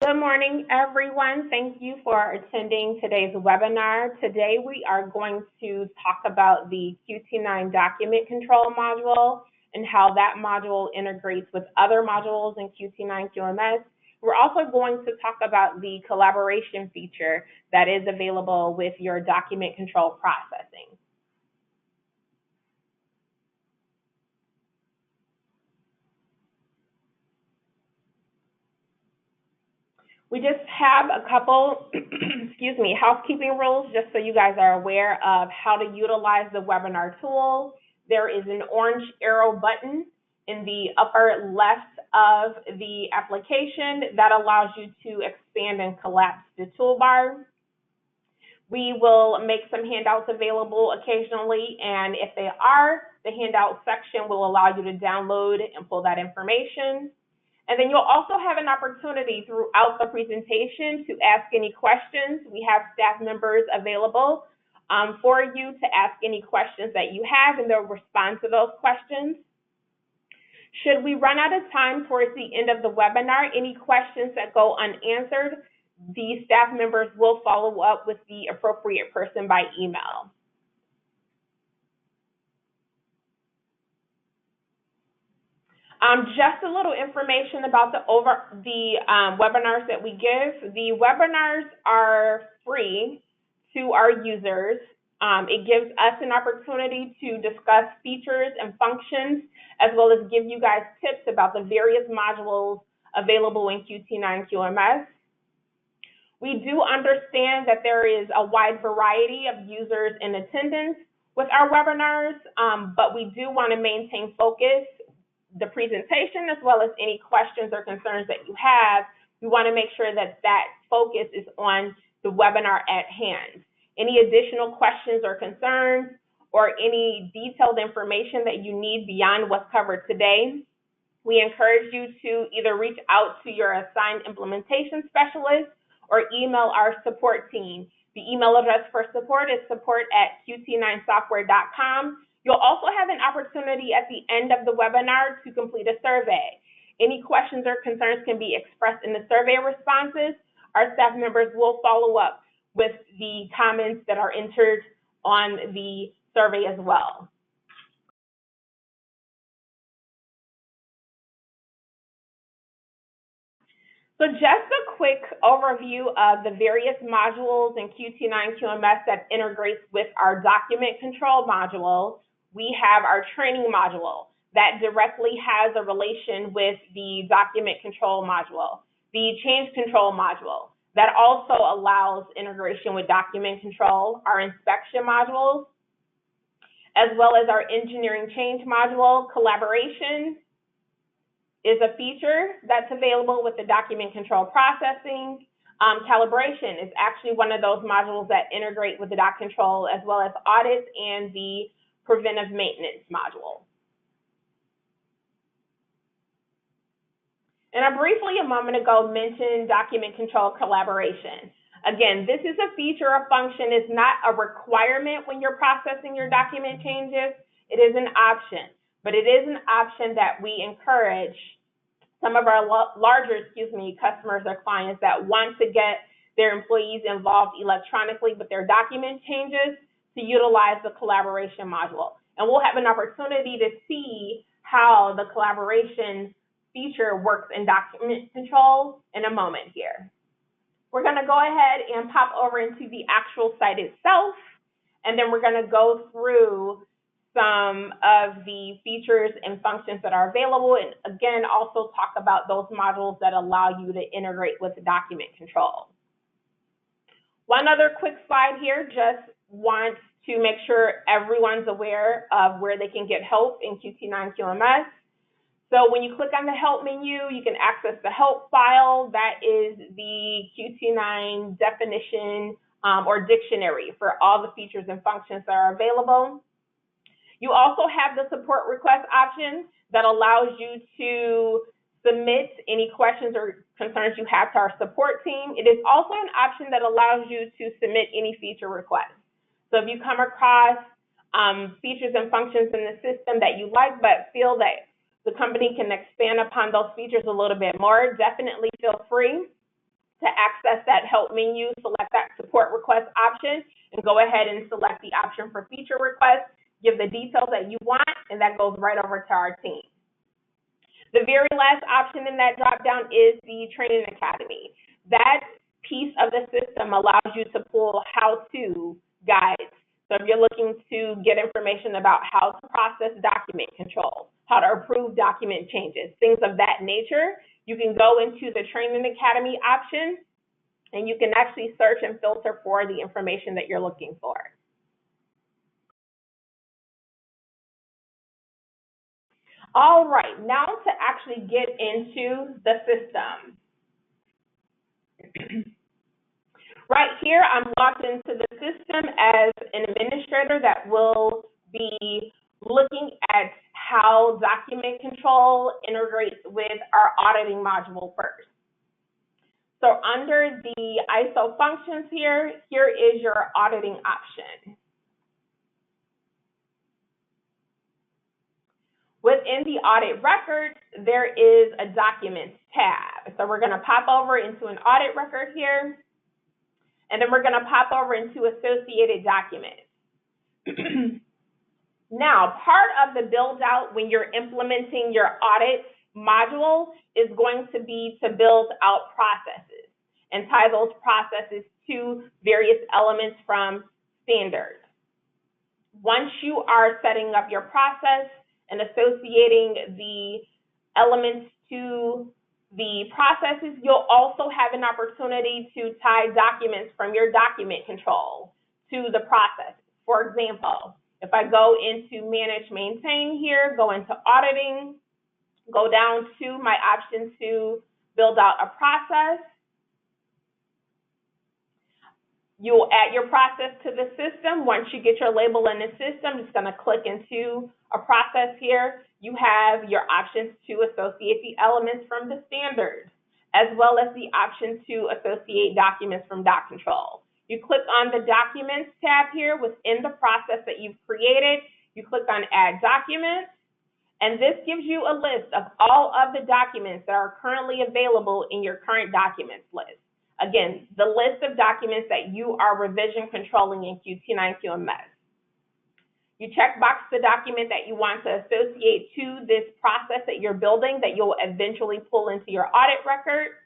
Good morning, everyone. Thank you for attending today's webinar. Today we are going to talk about the QT9 Document Control Module and how that module integrates with other modules in QT9 QMS. We're also going to talk about the collaboration feature that is available with your document control processing. We just have a couple, housekeeping rules just so you guys are aware of how to utilize the webinar tool. There is an orange arrow button in the upper left of the application that allows you to expand and collapse the toolbar. We will make some handouts available occasionally, and if they are, the handout section will allow you to download and pull that information. And then you'll also have an opportunity throughout the presentation to ask any questions. We have staff members available for you to ask any questions that you have, and they'll respond to those questions. Should we run out of time towards the end of the webinar, any questions that go unanswered, the staff members will follow up with the appropriate person by email. Just a little information about the webinars that we give. The webinars are free to our users. It gives us an opportunity to discuss features and functions, as well as give you guys tips about the various modules available in QT9 QMS. We do understand that there is a wide variety of users in attendance with our webinars, but we do want to maintain focus the presentation as well as any questions or concerns that you have. We want to make sure that that focus is on the webinar at hand. Any additional questions or concerns or any detailed information that you need beyond what's covered today, we encourage you to either reach out to your assigned implementation specialist or email our support team. The email address for support is support@qt9software.com. You'll also have an opportunity at the end of the webinar to complete a survey. Any questions or concerns can be expressed in the survey responses. Our staff members will follow up with the comments that are entered on the survey as well. So just a quick overview of the various modules in QT9 QMS that integrates with our document control module. We have our training module that directly has a relation with the document control module. The change control module that also allows integration with document control, our inspection modules, as well as our engineering change module. Collaboration is a feature that's available with the document control processing. Calibration is actually one of those modules that integrate with the doc control, as well as audits and the preventive maintenance module. And I briefly a moment ago mentioned document control collaboration. Again, this is a feature or function. It's not a requirement when you're processing your document changes. It is an option, but it is an option that we encourage some of our larger, customers or clients that want to get their employees involved electronically with their document changes to utilize the collaboration module. And we'll have an opportunity to see how the collaboration feature works in document control in a moment here. We're going to go ahead and pop over into the actual site itself, and then we're going to go through some of the features and functions that are available, and again, also talk about those modules that allow you to integrate with the document control. One other quick slide here, just want to make sure everyone's aware of where they can get help in QT9 QMS. So when you click on the help menu, you can access the help file. That is the QT9 definition or dictionary for all the features and functions that are available. You also have the support request option that allows you to submit any questions or concerns you have to our support team. It is also an option that allows you to submit any feature requests. So if you come across features and functions in the system that you like but feel that the company can expand upon those features a little bit more, definitely feel free To access that help menu, select that support request option and go ahead and select the option for feature request, give the details that you want, and that goes right over to our team. The very last option in that drop-down is the Training Academy. That piece of the system allows you to pull how-to guides. So if you're looking to get information about how to process document control, how to approve document changes, things of that nature, you can go into the Training Academy option and you can actually search and filter for the information that you're looking for. All right, now to actually get into the system. Right here, I'm logged into the system as an administrator that will be looking at how document control integrates with our auditing module first. So under the ISO functions here is your auditing option. Within the audit record, there is a documents tab. So we're going to pop over into an audit record here, and then we're going to pop over into associated documents. Now, part of the build out when you're implementing your audit module is going to be to build out processes and tie those processes to various elements from standards. Once you are setting up your process and associating the elements to the processes, you'll also have an opportunity to tie documents from your document control to the process. For example, if I go into Manage Maintain here, go into Auditing, go down to my option to build out a process, you'll add your process to the system. Once you get your label in the system, just going to click into a process here. You have your options to associate the elements from the standard, as well as the option to associate documents from Doc Control. You click on the Documents tab here within the process that you've created. You click on Add Documents, and this gives you a list of all of the documents that are currently available in your current documents list. Again, the list of documents that you are revision controlling in QT9 QMS. You check box the document that you want to associate to this process that you're building that you'll eventually pull into your audit record.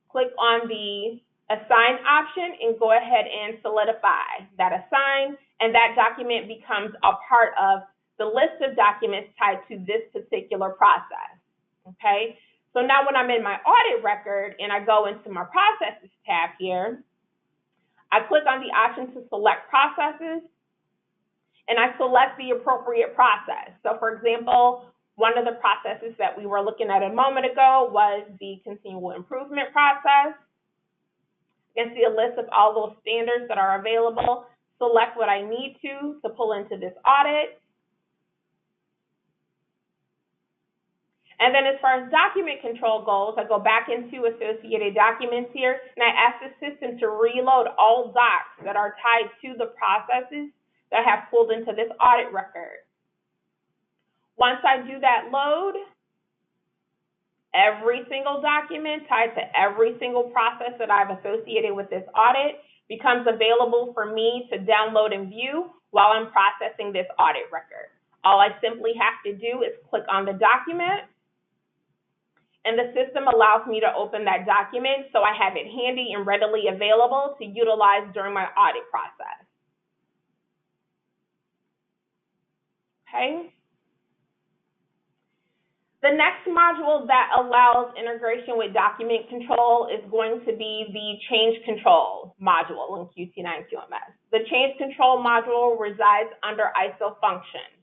Click on the Assign option and go ahead and solidify that assign, and that document becomes a part of the list of documents tied to this particular process, okay? So now when I'm in my audit record and I go into my processes tab here, I click on the option to select processes and I select the appropriate process. So for example, one of the processes that we were looking at a moment ago was the continual improvement process. You can see a list of all those standards that are available. Select what I need to pull into this audit. And then as far as document control goes, I go back into associated documents here, and I ask the system to reload all docs that are tied to the processes that I have pulled into this audit record. Once I do that load, every single document tied to every single process that I've associated with this audit becomes available for me to download and view while I'm processing this audit record. All I simply have to do is click on the document, and the system allows me to open that document so I have it handy and readily available to utilize during my audit process. Okay. The next module that allows integration with document control is going to be the change control module in QT9 QMS. The change control module resides under ISO functions.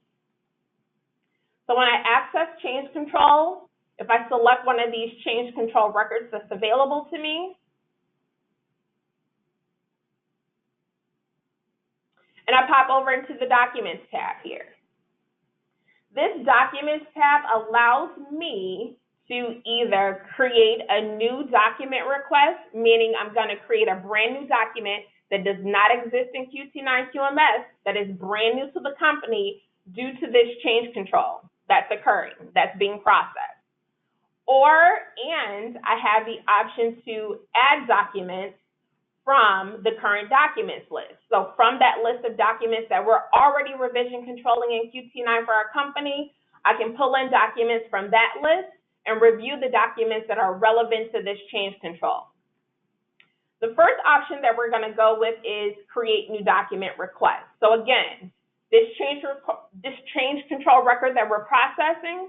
So when I access change control, if I select one of these change control records that's available to me, and I pop over into the Documents tab here. This Documents tab allows me to either create a new document request, meaning I'm going to create a brand new document that does not exist in QT9 QMS, that is brand new to the company due to this change control that's occurring, that's being processed. And I have the option to add documents from the current documents list. So from that list of documents that we're already revision controlling in QT9 for our company, I can pull in documents from that list and review the documents that are relevant to this change control. The first option that we're going to go with is create new document request. So again, this change control record that we're processing,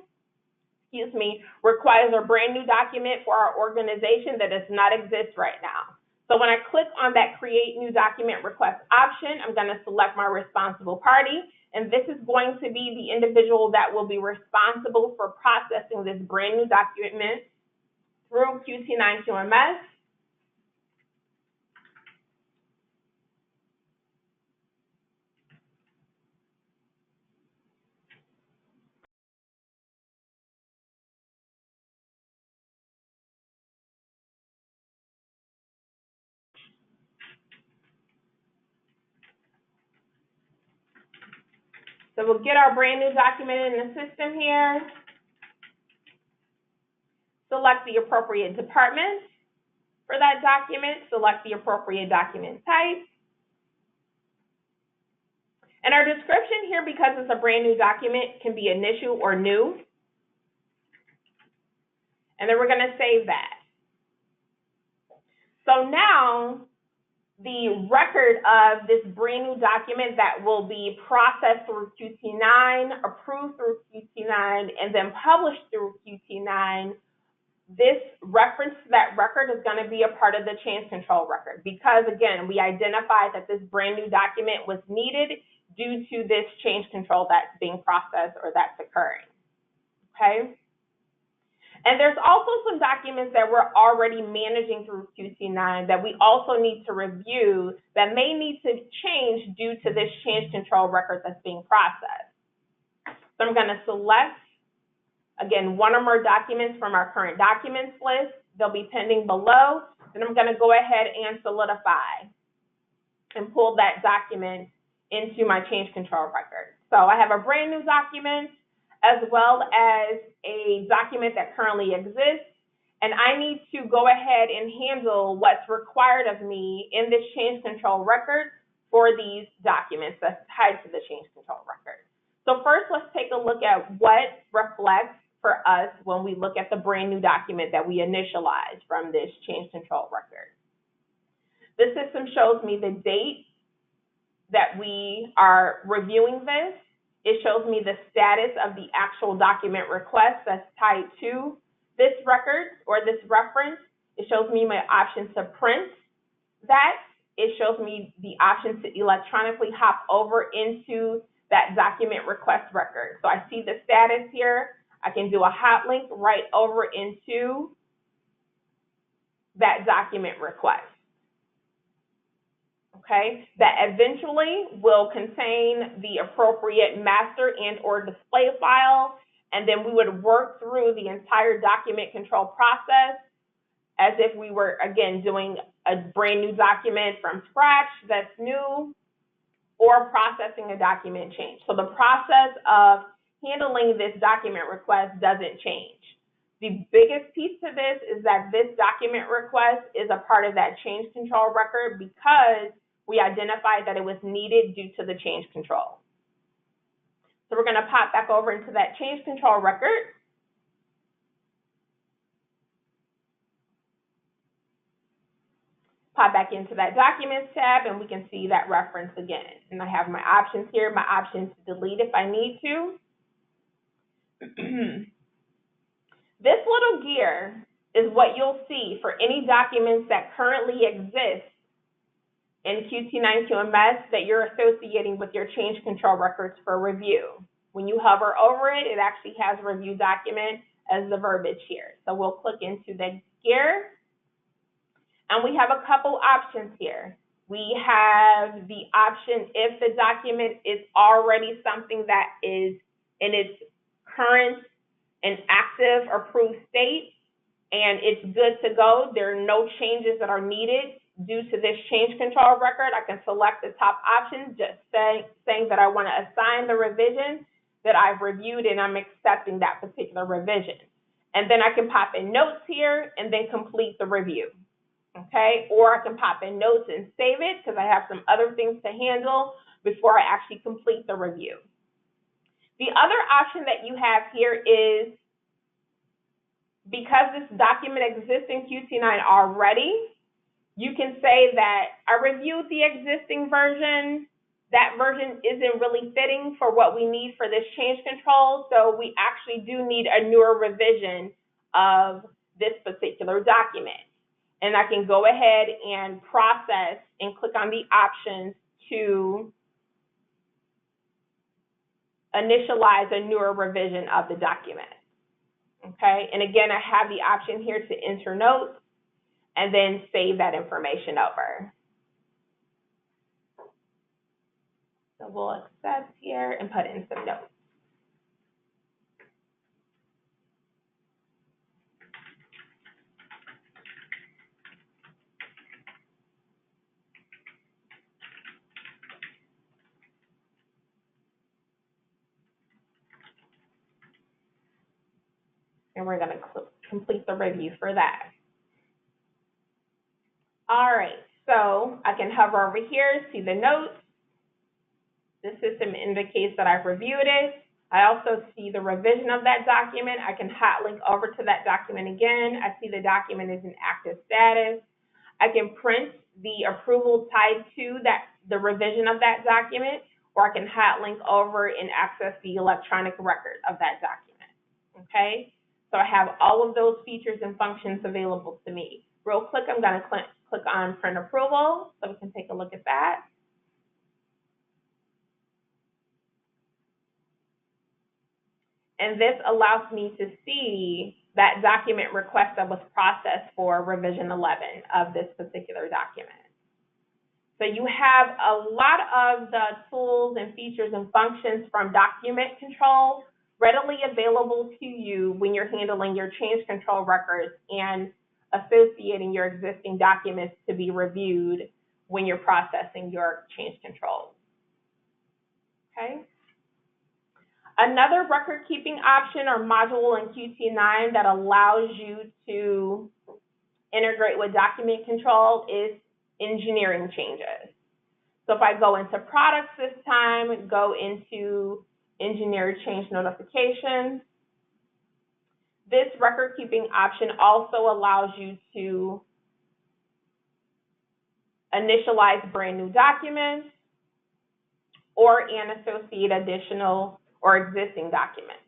requires a brand new document for our organization that does not exist right now. So when I click on that create new document request option, I'm going to select my responsible party, and this is going to be the individual that will be responsible for processing this brand new document through QT9 QMS. So we'll get our brand new document in the system here, select the appropriate department for that document, select the appropriate document type. And our description here, because it's a brand new document, can be initial or new. And then we're going to save that. So now, the record of this brand new document that will be processed through QT9, approved through QT9, and then published through QT9, this reference to that record is going to be a part of the change control record because, again, we identified that this brand new document was needed due to this change control that's being processed or that's occurring, okay? And there's also some documents that we're already managing through QT9 that we also need to review that may need to change due to this change control record that's being processed. So I'm going to select, again, one or more documents from our current documents list. They'll be pending below. Then I'm going to go ahead and solidify and pull that document into my change control record. So I have a brand new document as well as a document that currently exists, and I need to go ahead and handle what's required of me in this change control record for these documents that's tied to the change control record. So first, let's take a look at what reflects for us when we look at the brand new document that we initialized from this change control record. The system shows me the date that we are reviewing this. It shows me the status of the actual document request that's tied to this record or this reference. It shows me my option to print that. It shows me the option to electronically hop over into that document request record. So I see the status here. I can do a hot link right over into that document request. Okay, that eventually will contain the appropriate master and or display file, and then we would work through the entire document control process as if we were, again, doing a brand new document from scratch that's new, or processing a document change. So the process of handling this document request doesn't change. The biggest piece to this is that this document request is a part of that change control record because we identified that it was needed due to the change control. So we're going to pop back over into that change control record. Pop back into that Documents tab, and we can see that reference again. And I have my options here, my options to delete if I need to. This little gear is what you'll see for any documents that currently exist in QT9 QMS that you're associating with your change control records for review. When you hover over it, it actually has review document as the verbiage here. So we'll click into the gear, and we have a couple options here. We have the option if the document is already something that is in its current and active approved state, and it's good to go. There are no changes that are needed due to this change control record. I can select the top option, just saying that I want to assign the revision that I've reviewed and I'm accepting that particular revision. And then I can pop in notes here and then complete the review, okay? Or I can pop in notes and save it because I have some other things to handle before I actually complete the review. The other option that you have here is, because this document exists in QT9 already, you can say that I reviewed the existing version. That version isn't really fitting for what we need for this change control, so we actually do need a newer revision of this particular document. And I can go ahead and process and click on the options to initialize a newer revision of the document. Okay, and again, I have the option here to enter notes and then save that information over. So we'll accept here and put in some notes. And we're going to complete the review for that. All right, so I can hover over here, see the notes. The system indicates that I've reviewed it. I also see the revision of that document. I can hot link over to that document again. I see the document is in active status. I can print the approval tied to the revision of that document, or I can hot link over and access the electronic record of that document, okay? So I have all of those features and functions available to me. Real quick, I'm going to click on print approval so we can take a look at that. And this allows me to see that document request that was processed for revision 11 of this particular document. So you have a lot of the tools and features and functions from document control readily available to you when you're handling your change control records and associating your existing documents to be reviewed when you're processing your change controls. Okay. Another record-keeping option or module in QT9 that allows you to integrate with document control is engineering changes. So if I go into products this time, go into engineered change notifications, this record-keeping option also allows you to initialize brand new documents and associate additional or existing documents.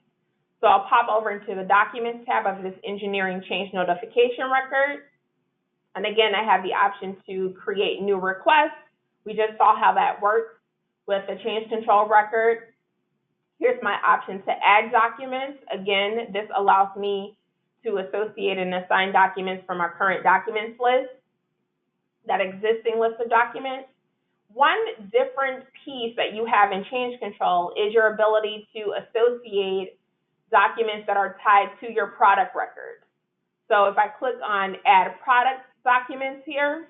So I'll pop over into the Documents tab of this Engineering Change Notification record. And again, I have the option to create new requests. We just saw how that works with the change control record. Here's my option to add documents. Again, this allows me to associate and assign documents from our current documents list, that existing list of documents. One different piece that you have in change control is your ability to associate documents that are tied to your product record. So if I click on Add Product Documents here,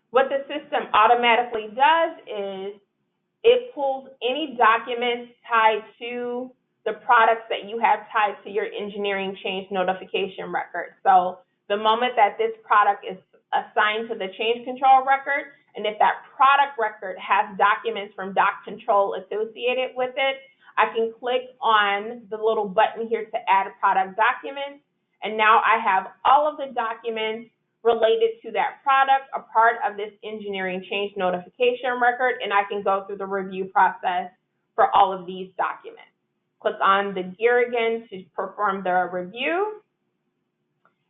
what the system automatically does is it pulls any documents tied to the products that you have tied to your engineering change notification record. So the moment that this product is assigned to the change control record, and if that product record has documents from doc control associated with it, I can click on the little button here to add product documents, and now I have all of the documents related to that product, a part of this engineering change notification record, and I can go through the review process for all of these documents. Click on the gear again to perform the review.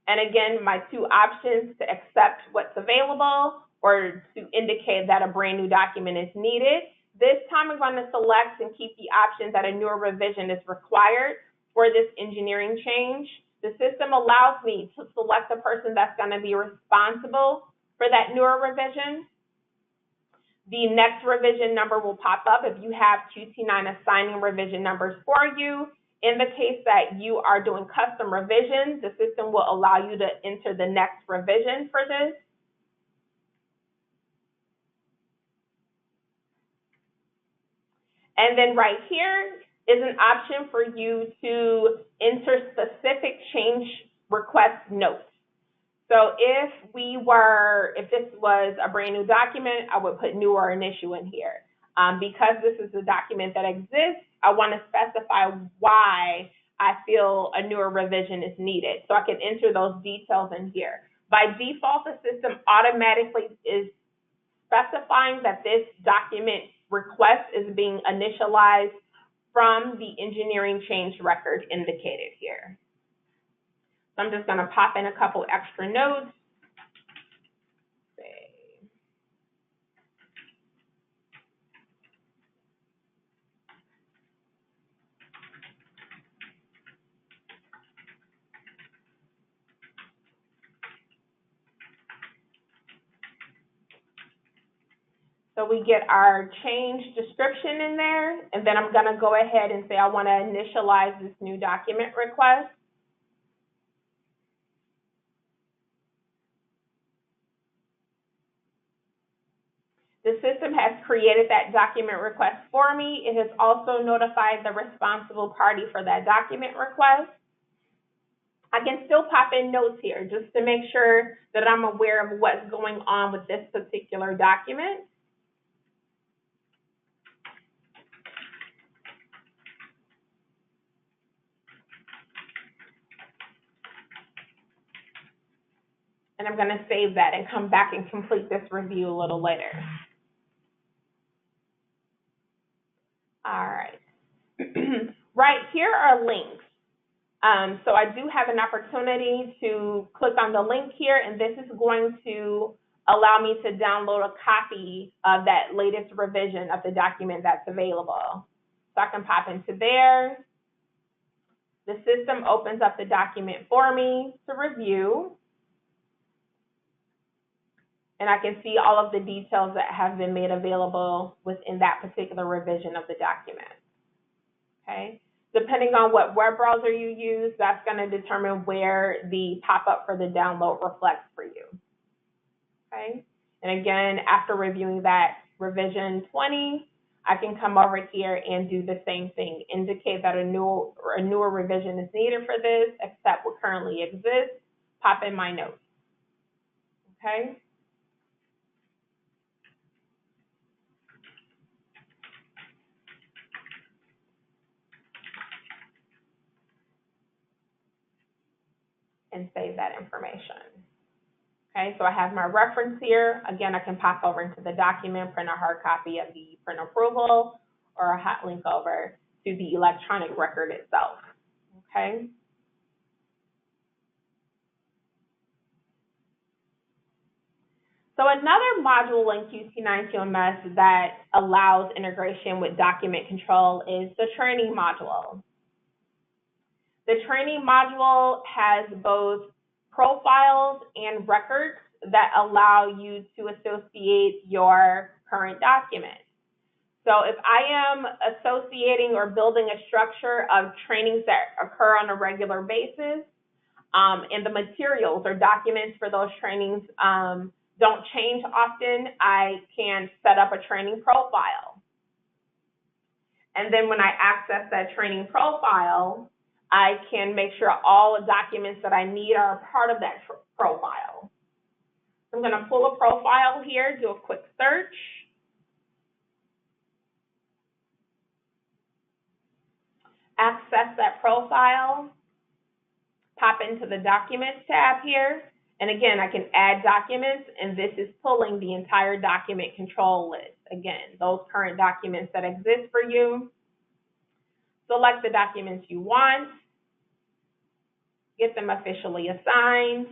And again, my two options to accept what's available or to indicate that a brand new document is needed. This time I'm going to select and keep the option that a newer revision is required for this engineering change. The system allows me to select the person that's going to be responsible for that newer revision. The next revision number will pop up if you have QT9 assigning revision numbers for you. In the case that you are doing custom revisions, the system will allow you to enter the next revision for this. And then right here, is an option for you to enter specific change request notes. So if this was a brand new document, I would put new or an issue in here. Because this is a document that exists, I want to specify why I feel a newer revision is needed. So I can enter those details in here. By default, the system automatically is specifying that this document request is being initialized from the engineering change record indicated here. So I'm just going to pop in a couple extra notes. So we get our change description in there, and then I'm going to go ahead and say I want to initialize this new document request. The system has created that document request for me. It has also notified the responsible party for that document request. I can still pop in notes here just to make sure that I'm aware of what's going on with this particular document. And I'm going to save that and come back and complete this review a little later. All right. Right, here are links. So I do have an opportunity to click on the link here, and this is going to allow me to download a copy of that latest revision of the document that's available. So I can pop into there. The system opens up the document for me to review. And I can see all of the details that have been made available within that particular revision of the document. Okay. Depending on what web browser you use, that's going to determine where the pop-up for the download reflects for you. Okay. And again, after reviewing that revision 20, I can come over here and do the same thing, indicate that a newer revision is needed for this, except what currently exists, pop in my notes. Okay. And save that information. Okay, so I have my reference here. Again, I can pop over into the document, print a hard copy of the print approval, or a hot link over to the electronic record itself. Okay. So another module in QT9 QMS that allows integration with document control is the training module. The training module has both profiles and records that allow you to associate your current document. So if I am associating or building a structure of trainings that occur on a regular basis, and the materials or documents for those trainings don't change often, I can set up a training profile. And then when I access that training profile, I can make sure all the documents that I need are a part of that profile. So I'm going to pull a profile here, do a quick search. Access that profile, pop into the Documents tab here, and again, I can add documents, and this is pulling the entire document control list. Again, those current documents that exist for you. Select the documents you want, get them officially assigned,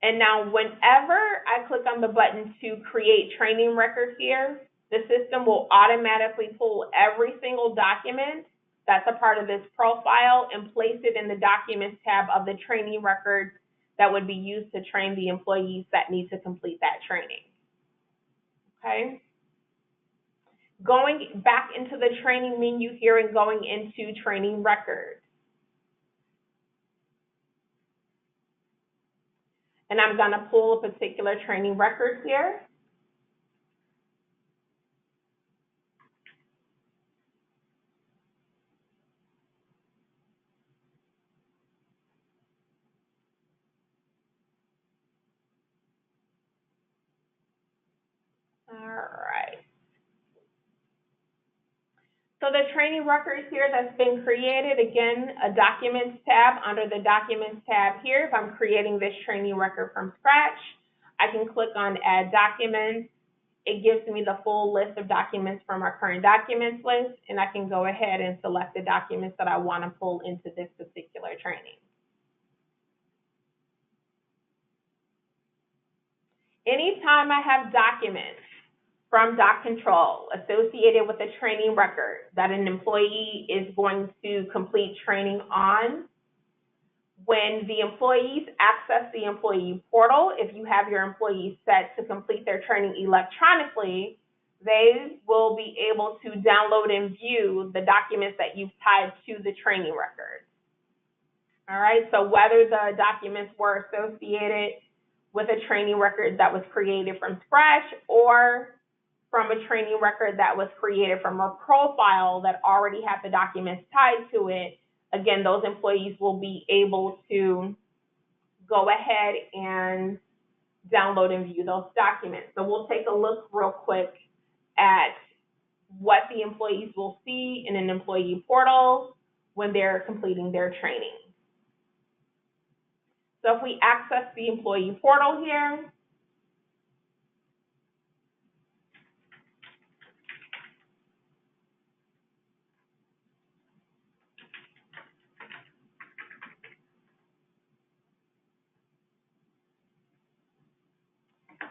and now whenever I click on the button to create training records here, the system will automatically pull every single document that's a part of this profile and place it in the Documents tab of the training records that would be used to train the employees that need to complete that training. Okay? Going back into the training menu here and going into training records. And I'm going to pull a particular training record here. All right. So the training record here that's been created, again, a Documents tab. Under the Documents tab here, if I'm creating this training record from scratch, I can click on Add Documents. It gives me the full list of documents from our current documents list, and I can go ahead and select the documents that I want to pull into this particular training. Anytime I have documents from Doc Control associated with a training record that an employee is going to complete training on, when the employees access the employee portal, if you have your employees set to complete their training electronically, they will be able to download and view the documents that you've tied to the training record. All right, so whether the documents were associated with a training record that was created from scratch or from a training record that was created from a profile that already had the documents tied to it, again, those employees will be able to go ahead and download and view those documents. So we'll take a look real quick at what the employees will see in an employee portal when they're completing their training. So if we access the employee portal here,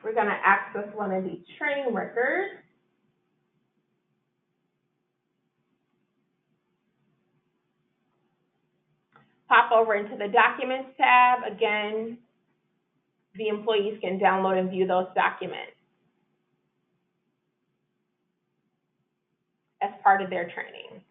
we're going to access one of these training records. Pop over into the Documents tab. Again, the employees can download and view those documents as part of their training.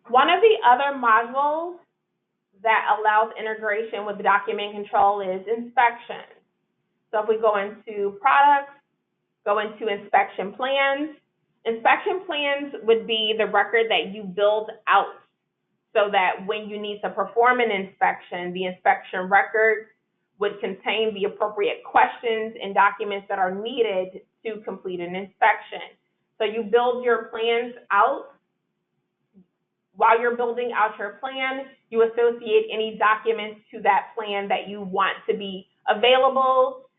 One of the other modules that allows integration with document control is inspection. So if we go into products, go into inspection plans. Inspection plans would be the record that you build out so that when you need to perform an inspection, the inspection record would contain the appropriate questions and documents that are needed to complete an inspection. So you build your plans out. While you're building out your plan, you associate any documents to that plan that you want to be available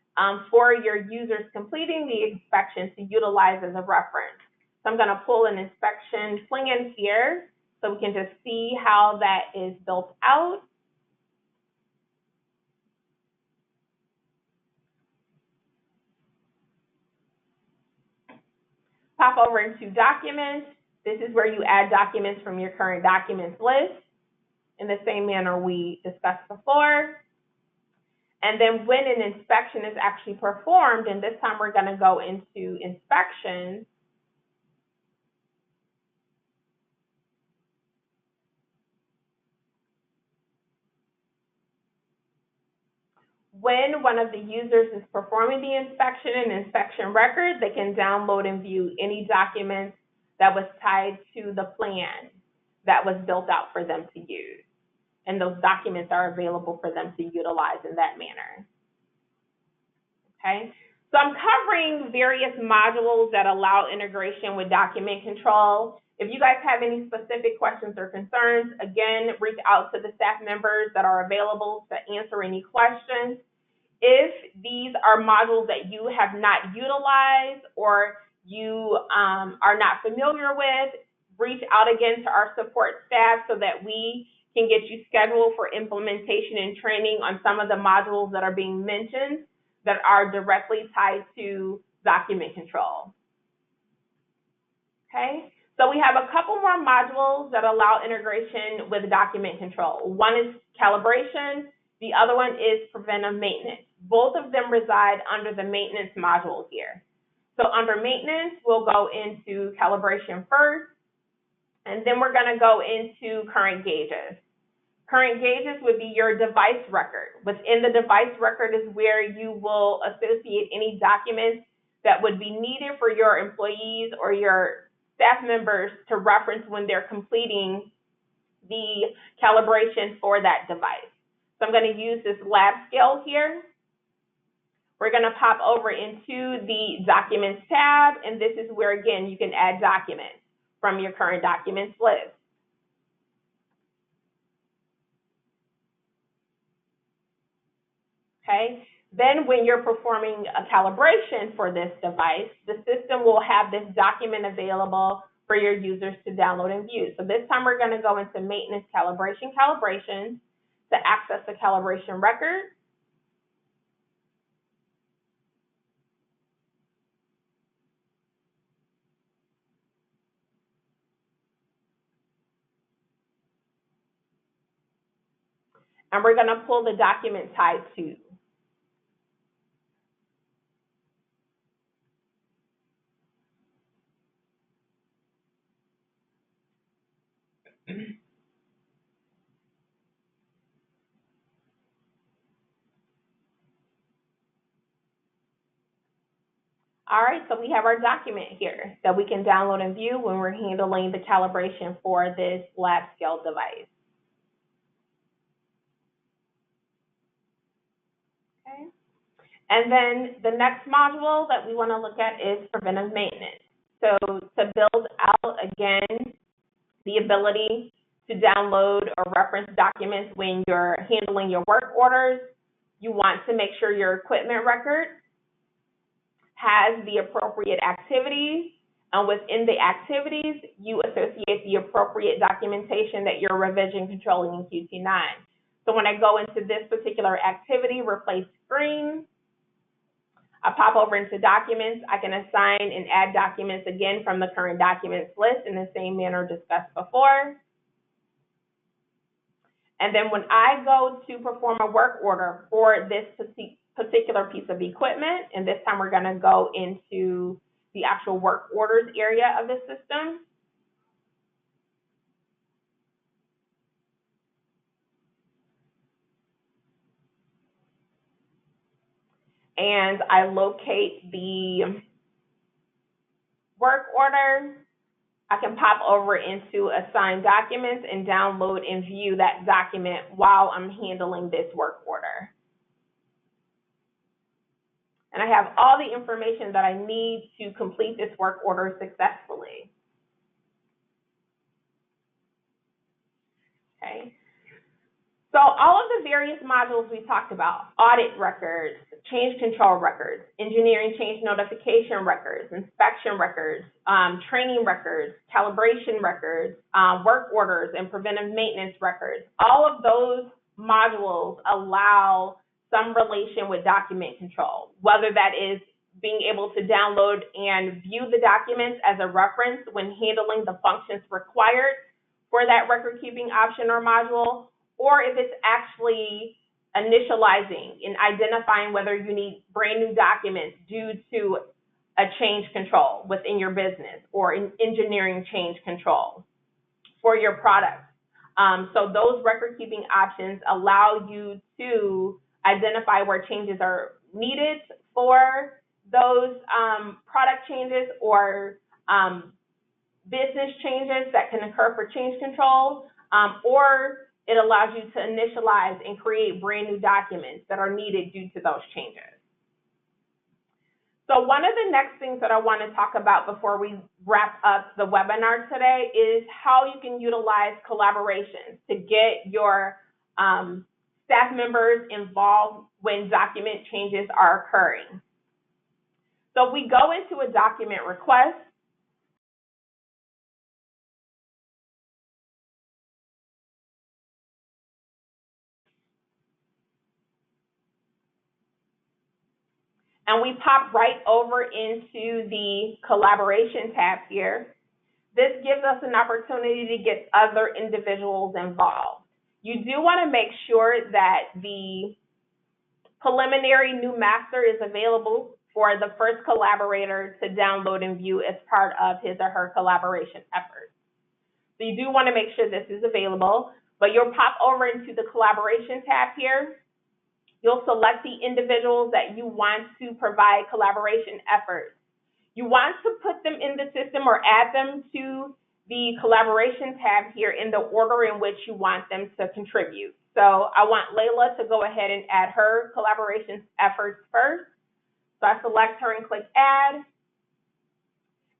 for your users completing the inspection to utilize as a reference. So I'm going to pull an inspection plan here so we can just see how that is built out. Pop over into Documents. This is where you add documents from your current documents list in the same manner we discussed before. And then when an inspection is actually performed, and this time we're going to go into inspections, when one of the users is performing the inspection and inspection record, they can download and view any documents that was tied to the plan that was built out for them to use. And those documents are available for them to utilize in that manner. Okay, so I'm covering various modules that allow integration with document control. If you guys have any specific questions or concerns, again, reach out to the staff members that are available to answer any questions. If these are modules that you have not utilized or you are not familiar with, reach out again to our support staff so that we can get you scheduled for implementation and training on some of the modules that are being mentioned that are directly tied to document control. Okay, so we have a couple more modules that allow integration with document control. One is calibration, the other one is preventive maintenance. Both of them reside under the maintenance module here. So under maintenance, we'll go into calibration first, and then we're going to go into current gauges. Current gauges would be your device record. Within the device record is where you will associate any documents that would be needed for your employees or your staff members to reference when they're completing the calibration for that device. So I'm going to use this lab scale here. We're going to pop over into the Documents tab, and this is where, again, you can add documents from your current documents list. Okay, then when you're performing a calibration for this device, the system will have this document available for your users to download and view. So this time we're going to go into maintenance calibration to access the calibration record. And we're going to pull the document tied to. All right, so we have our document here that we can download and view when we're handling the calibration for this lab scale device. Okay. And then the next module that we want to look at is preventive maintenance. So to build out, again, the ability to download or reference documents when you're handling your work orders, you want to make sure your equipment record has the appropriate activities, and within the activities, you associate the appropriate documentation that you're revision controlling in QT9. So when I go into this particular activity, replace screen, I pop over into documents. I can assign and add documents again from the current documents list in the same manner discussed before. And then when I go to perform a work order for this particular piece of equipment, and this time we're going to go into the actual work orders area of the system. And I locate the work order. I can pop over into Assign Documents and download and view that document while I'm handling this work order. And I have all the information that I need to complete this work order successfully. Okay. So all of the various modules we talked about, audit records, change control records, engineering change notification records, inspection records, training records, calibration records, work orders, and preventive maintenance records, all of those modules allow some relation with document control, whether that is being able to download and view the documents as a reference when handling the functions required for that record keeping option or module, or if it's actually initializing and identifying whether you need brand new documents due to a change control within your business or an engineering change control for your product. So those record keeping options allow you to identify where changes are needed for those product changes or business changes that can occur for change control, or it allows you to initialize and create brand new documents that are needed due to those changes. So one of the next things that I want to talk about before we wrap up the webinar today is how you can utilize collaboration to get your staff members involved when document changes are occurring. So if we go into a document request, and we pop right over into the collaboration tab here, this gives us an opportunity to get other individuals involved. You do want to make sure that the preliminary new master is available for the first collaborator to download and view as part of his or her collaboration effort. So you do want to make sure this is available, but you'll pop over into the collaboration tab here. You'll select the individuals that you want to provide collaboration efforts. You want to put them in the system or add them to the collaboration tab here in the order in which you want them to contribute. So I want Layla to go ahead and add her collaboration efforts first. So I select her and click add.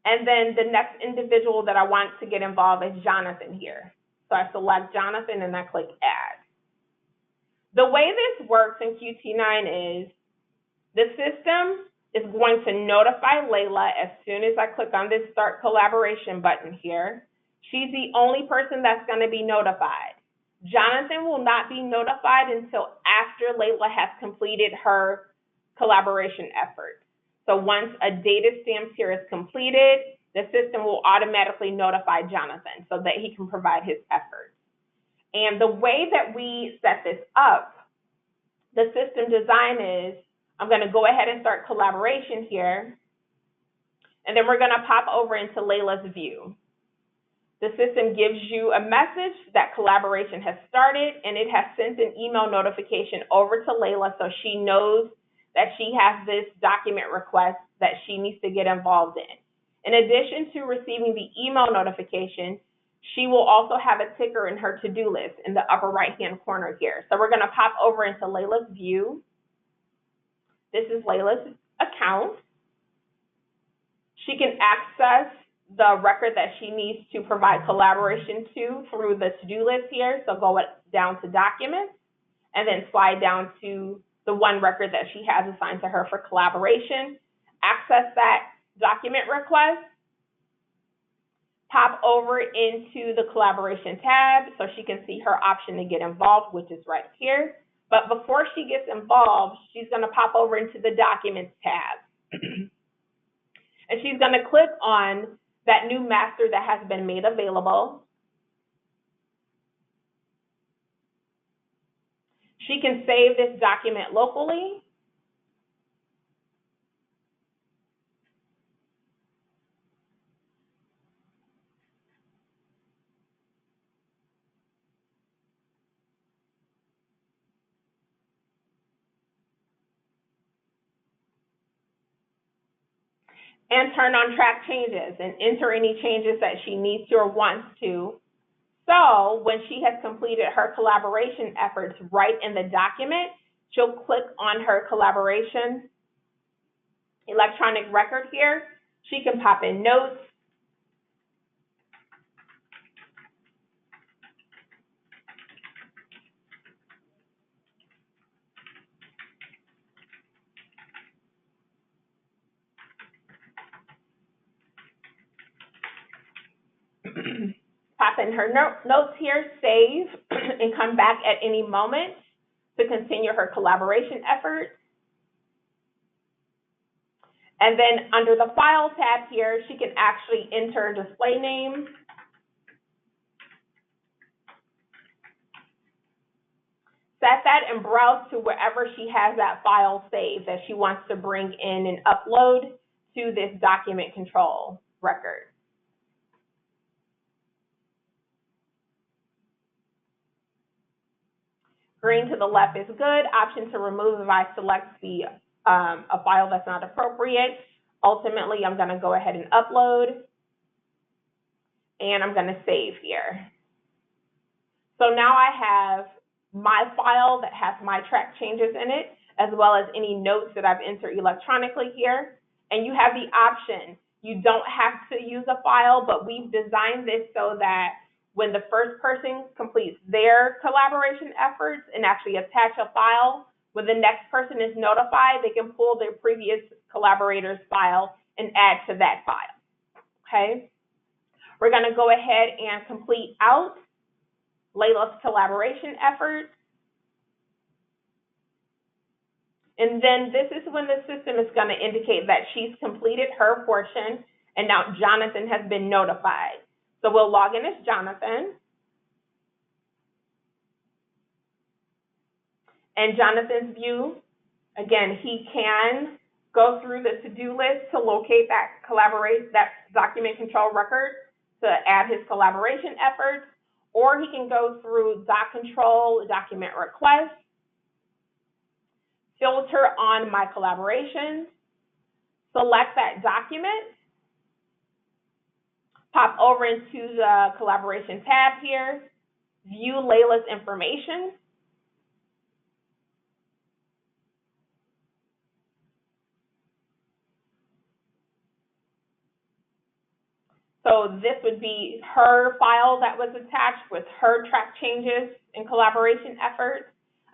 And then the next individual that I want to get involved is Jonathan here. So I select Jonathan and I click add. The way this works in QT9 is the system is going to notify Layla as soon as I click on this Start Collaboration button here. She's the only person that's going to be notified. Jonathan will not be notified until after Layla has completed her collaboration effort. So once a data stamp here is completed, the system will automatically notify Jonathan so that he can provide his effort. And the way that we set this up, the system design is, I'm going to go ahead and start collaboration here, and then we're going to pop over into Layla's view. The system gives you a message that collaboration has started, and it has sent an email notification over to Layla so she knows that she has this document request that she needs to get involved in. In addition to receiving the email notification, she will also have a ticker in her to-do list in the upper right-hand corner here. So we're going to pop over into Layla's view. This is Layla's account. She can access the record that she needs to provide collaboration to through the to-do list here. So go down to Documents and then slide down to the one record that she has assigned to her for collaboration. Access that document request. Pop over into the collaboration tab so she can see her option to get involved, which is right here. But before she gets involved, she's going to pop over into the Documents tab. And she's going to click on that new master that has been made available. She can save this document locally. And turn on track changes and enter any changes that she needs to or wants to. So when she has completed her collaboration efforts right in the document, she'll click on her collaboration electronic record here. She can pop in notes. Pop in her notes here, save, and come back at any moment to continue her collaboration effort. And then under the File tab here, she can actually enter display name, set that and browse to wherever she has that file saved that she wants to bring in and upload to this document control record. Green to the left is good. Option to remove if I select the a file that's not appropriate. Ultimately, I'm going to go ahead and upload, and I'm going to save here. So now I have my file that has my track changes in it, as well as any notes that I've entered electronically here. And you have the option. You don't have to use a file, but we've designed this so that when the first person completes their collaboration efforts and actually attach a file, when the next person is notified, they can pull their previous collaborator's file and add to that file, okay? We're gonna go ahead and complete out Layla's collaboration effort. And then this is when the system is gonna indicate that she's completed her portion and now Jonathan has been notified. So we'll log in as Jonathan. And Jonathan's view, again, he can go through the to-do list to locate that document control record to add his collaboration efforts, or he can go through doc control, document request, filter on my collaborations, select that document, pop over into the collaboration tab here, view Layla's information. So this would be her file that was attached with her track changes and collaboration efforts.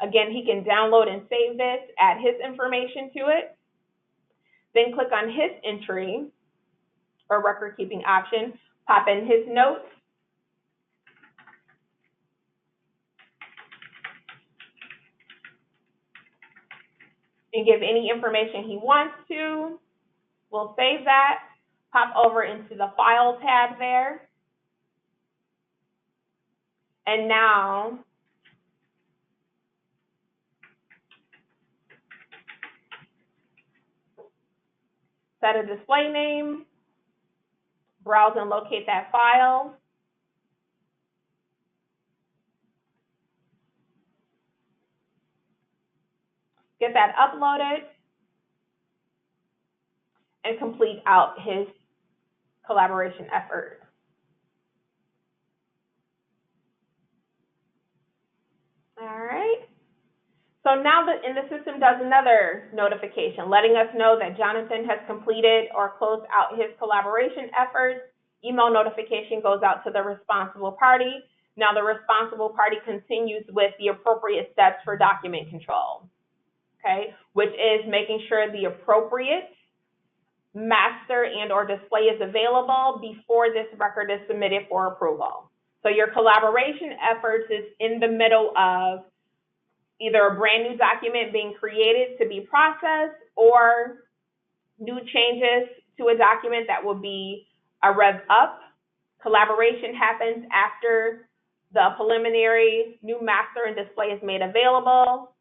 Again, he can download and save this, add his information to it. Then click on his entry or record keeping option, pop in his notes, and give any information he wants to. We'll save that, pop over into the File tab there, and now set a display name, browse and locate that file, get that uploaded, and complete out his collaboration effort. All right. So now in the system does another notification letting us know that Jonathan has completed or closed out his collaboration efforts. Email notification goes out to the responsible party. Now the responsible party continues with the appropriate steps for document control, okay, which is making sure the appropriate master and or display is available before this record is submitted for approval. So your collaboration efforts is in the middle of either a brand new document being created to be processed or new changes to a document that will be a rev up. Collaboration happens after the preliminary new master and display is made available.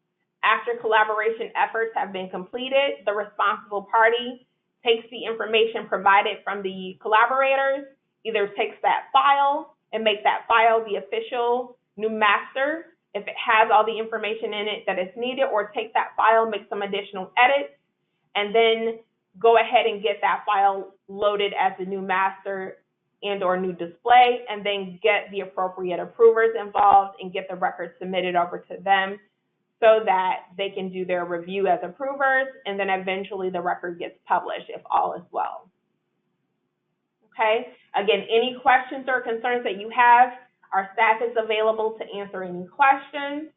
After collaboration efforts have been completed, the responsible party takes the information provided from the collaborators, either takes that file and makes that file the official new master if it has all the information in it that is needed, or take that file, make some additional edits, and then go ahead and get that file loaded as a new master and or new display, and then get the appropriate approvers involved and get the record submitted over to them so that they can do their review as approvers, and then eventually the record gets published if all is well. Okay, again, any questions or concerns that you have, our staff is available to answer any questions.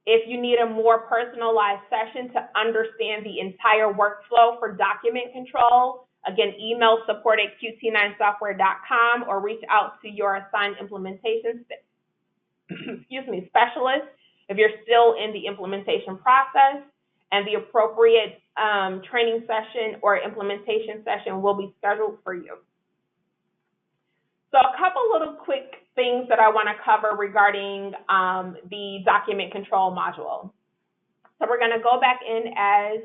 If you need a more personalized session to understand the entire workflow for document control, again, email support@qt9software.com or reach out to your assigned implementation specialist if you're still in the implementation process, and the appropriate training session or implementation session will be scheduled for you. So a couple little quick things that I want to cover regarding the document control module. So we're going to go back in as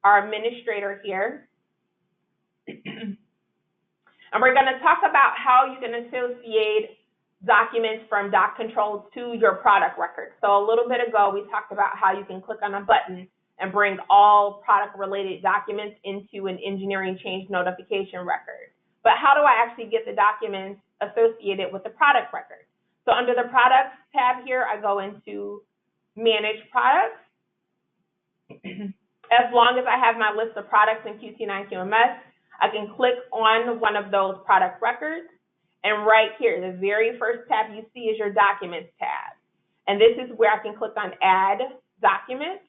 our administrator here. And we're going to talk about how you can associate documents from doc control to your product record. So a little bit ago, we talked about how you can click on a button and bring all product-related documents into an engineering change notification record. But how do I actually get the documents associated with the product record? So under the Products tab here, I go into Manage Products. As long as I have my list of products in QT9 QMS, I can click on one of those product records. And right here, the very first tab you see is your Documents tab. And this is where I can click on Add Documents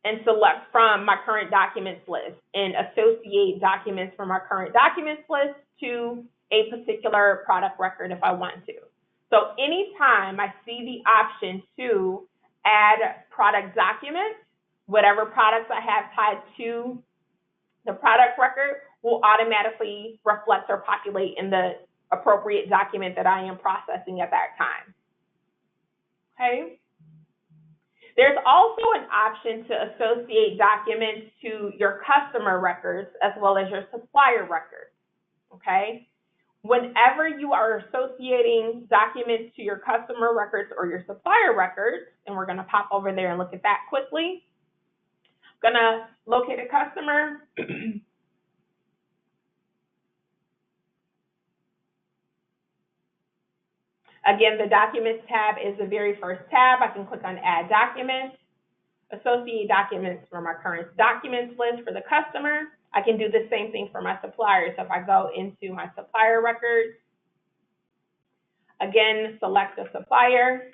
and select from my current documents list and associate documents from our current documents list to a particular product record if I want to. So anytime I see the option to add product documents, whatever products I have tied to the product record will automatically reflect or populate in the appropriate document that I am processing at that time. Okay? There's also an option to associate documents to your customer records as well as your supplier records, okay? Whenever you are associating documents to your customer records or your supplier records, and we're going to pop over there and look at that quickly. I'm going to locate a customer. Again, the Documents tab is the very first tab. I can click on Add Documents, associate documents from our current documents list for the customer. I can do the same thing for my suppliers. So if I go into my supplier records, again, select the supplier.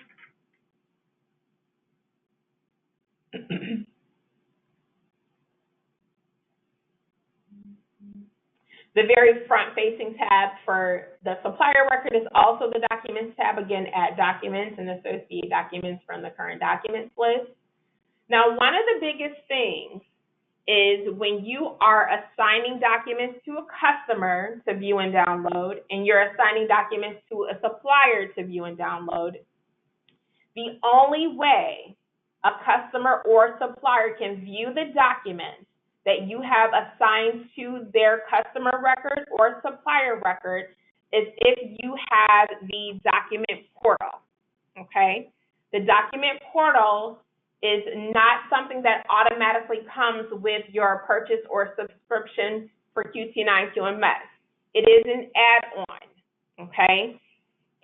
The very front-facing tab for the supplier record is also the Documents tab. Again, Add Documents and associate documents from the current documents list. Now, one of the biggest things is when you are assigning documents to a customer to view and download, and you're assigning documents to a supplier to view and download, the only way a customer or supplier can view the documents that you have assigned to their customer record or supplier record is if you have the document portal, okay? The document portal is not something that automatically comes with your purchase or subscription for QT9 QMS. It is an add-on, okay?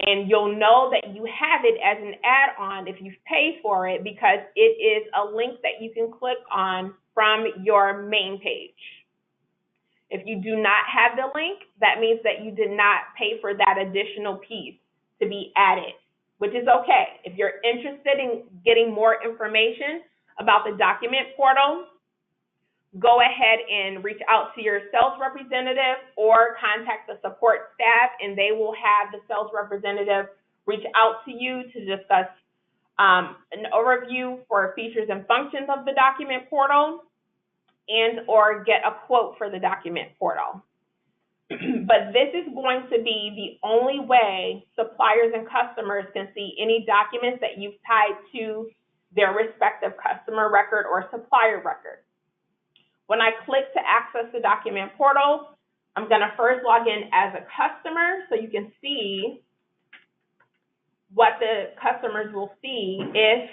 And you'll know that you have it as an add-on if you've paid for it because it is a link that you can click on from your main page. If you do not have the link, that means that you did not pay for that additional piece to be added, which is okay. If you're interested in getting more information about the document portal, go ahead and reach out to your sales representative or contact the support staff, and they will have the sales representative reach out to you to discuss an overview for features and functions of the document portal and or get a quote for the document portal. But this is going to be the only way suppliers and customers can see any documents that you've tied to their respective customer record or supplier record. When I click to access the document portal, I'm going to first log in as a customer so you can see what the customers will see if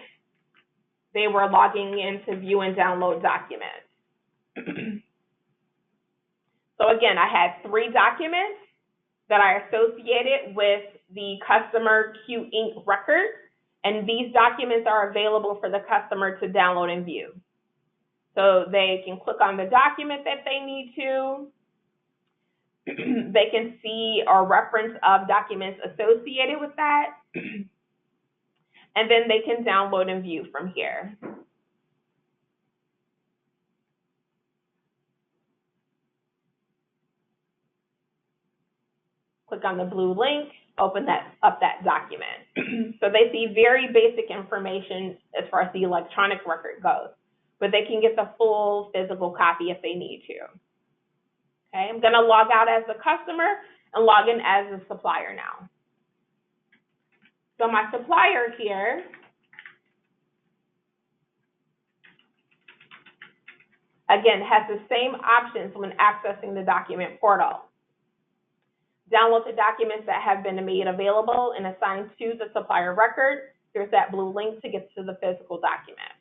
they were logging in to view and download documents. So again, I had 3 documents that I associated with the customer Q Inc. record, and these documents are available for the customer to download and view. So they can click on the document that they need to. They can see a reference of documents associated with that. And then they can download and view from here. Click on the blue link, open up that document. So they see very basic information as far as the electronic record goes, but they can get the full physical copy if they need to. Okay, I'm going to log out as a customer and log in as a supplier now. So my supplier here again has the same options when accessing the document portal. Download the documents that have been made available and assigned to the supplier record. There's that blue link to get to the physical document.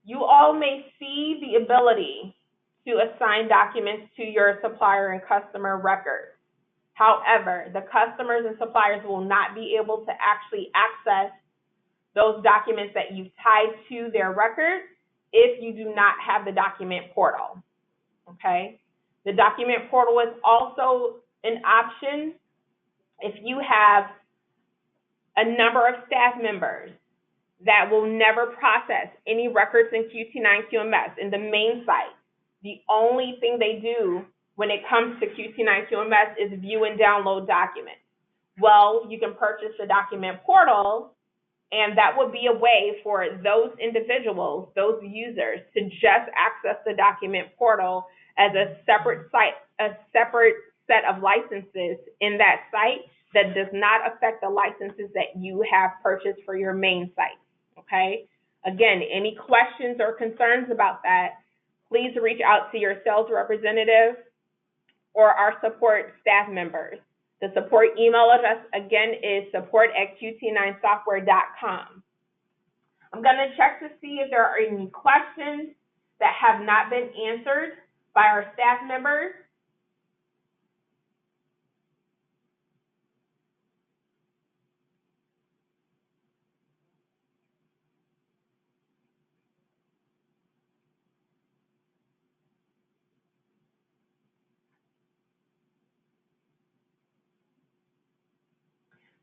You all may see the ability to assign documents to your supplier and customer records. However, the customers and suppliers will not be able to actually access those documents that you've tied to their records if you do not have the document portal, okay? The document portal is also an option if you have a number of staff members that will never process any records in QT9 QMS in the main site. The only thing they do when it comes to QT9 QMS is view and download documents. Well, you can purchase the document portal, and that would be a way for those individuals, those users, to just access the document portal as a separate site, a separate set of licenses in that site that does not affect the licenses that you have purchased for your main site, okay? Again, any questions or concerns about that, please reach out to your sales representative or our support staff members. The support email address, again, is support@QT9software.com. I'm going to check to see if there are any questions that have not been answered by our staff members.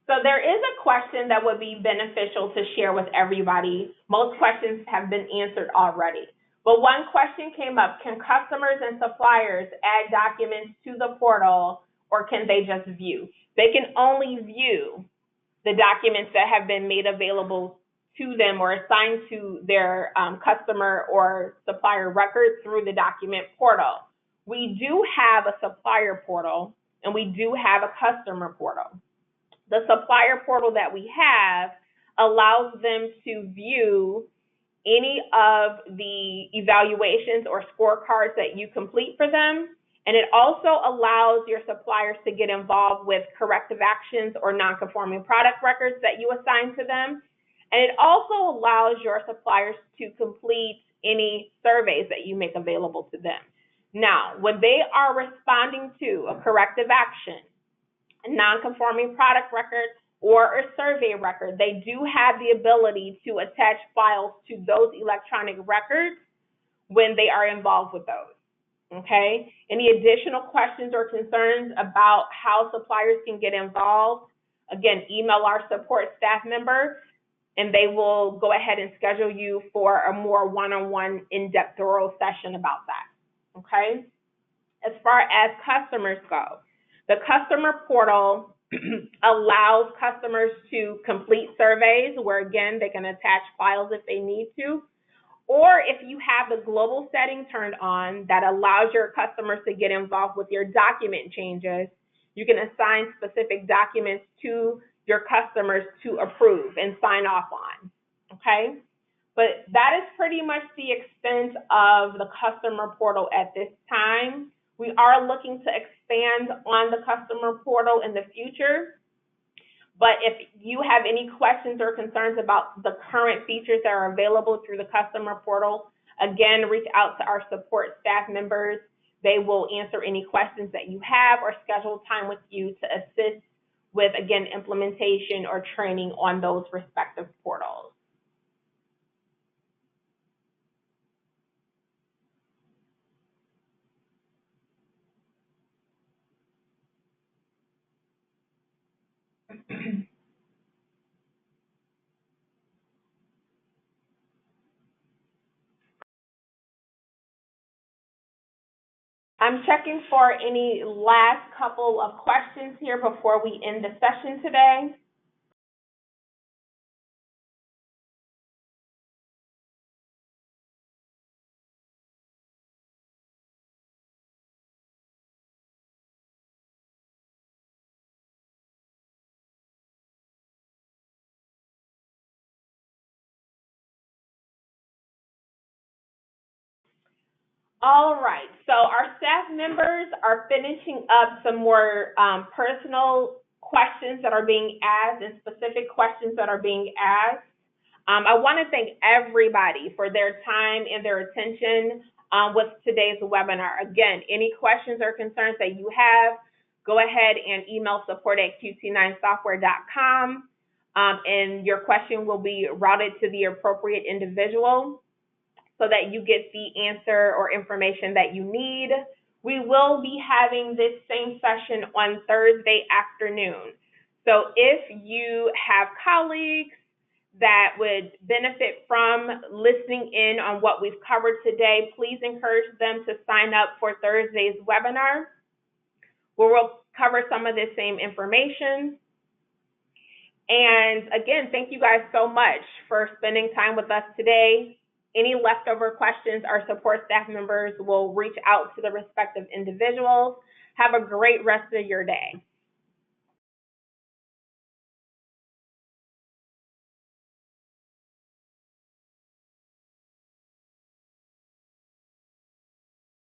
So there is a question that would be beneficial to share with everybody. Most questions have been answered already. But one question came up: can customers and suppliers add documents to the portal, or can they just view? They can only view the documents that have been made available to them or assigned to their customer or supplier record through the document portal. We do have a supplier portal and we do have a customer portal. The supplier portal that we have allows them to view any of the evaluations or scorecards that you complete for them. And it also allows your suppliers to get involved with corrective actions or non-conforming product records that you assign to them. And it also allows your suppliers to complete any surveys that you make available to them. Now, when they are responding to a corrective action, a non-conforming product record, or a survey record, they do have the ability to attach files to those electronic records when they are involved with those, okay? Any additional questions or concerns about how suppliers can get involved, again, email our support staff member, and they will go ahead and schedule you for a more one-on-one, in-depth, thorough session about that, okay? As far as customers go, the customer portal allows customers to complete surveys where, again, they can attach files if they need to. Or if you have the global setting turned on that allows your customers to get involved with your document changes, you can assign specific documents to your customers to approve and sign off on, okay? But that is pretty much the extent of the customer portal at this time. We are looking to expand on the customer portal in the future. But if you have any questions or concerns about the current features that are available through the customer portal, again, reach out to our support staff members. They will answer any questions that you have or schedule time with you to assist with, again, implementation or training on those respective portals. I'm checking for any last couple of questions here before we end the session today. All right, so our staff members are finishing up some more personal questions that are being asked and specific questions that are being asked. I want to thank everybody for their time and their attention with today's webinar. Again, any questions or concerns that you have, go ahead and email support@QT9software.com, and your question will be routed to the appropriate individual so that you get the answer or information that you need. We will be having this same session on Thursday afternoon. So if you have colleagues that would benefit from listening in on what we've covered today, please encourage them to sign up for Thursday's webinar, where we'll cover some of this same information. And again, thank you guys so much for spending time with us today. Any leftover questions, our support staff members will reach out to the respective individuals. Have a great rest of your day.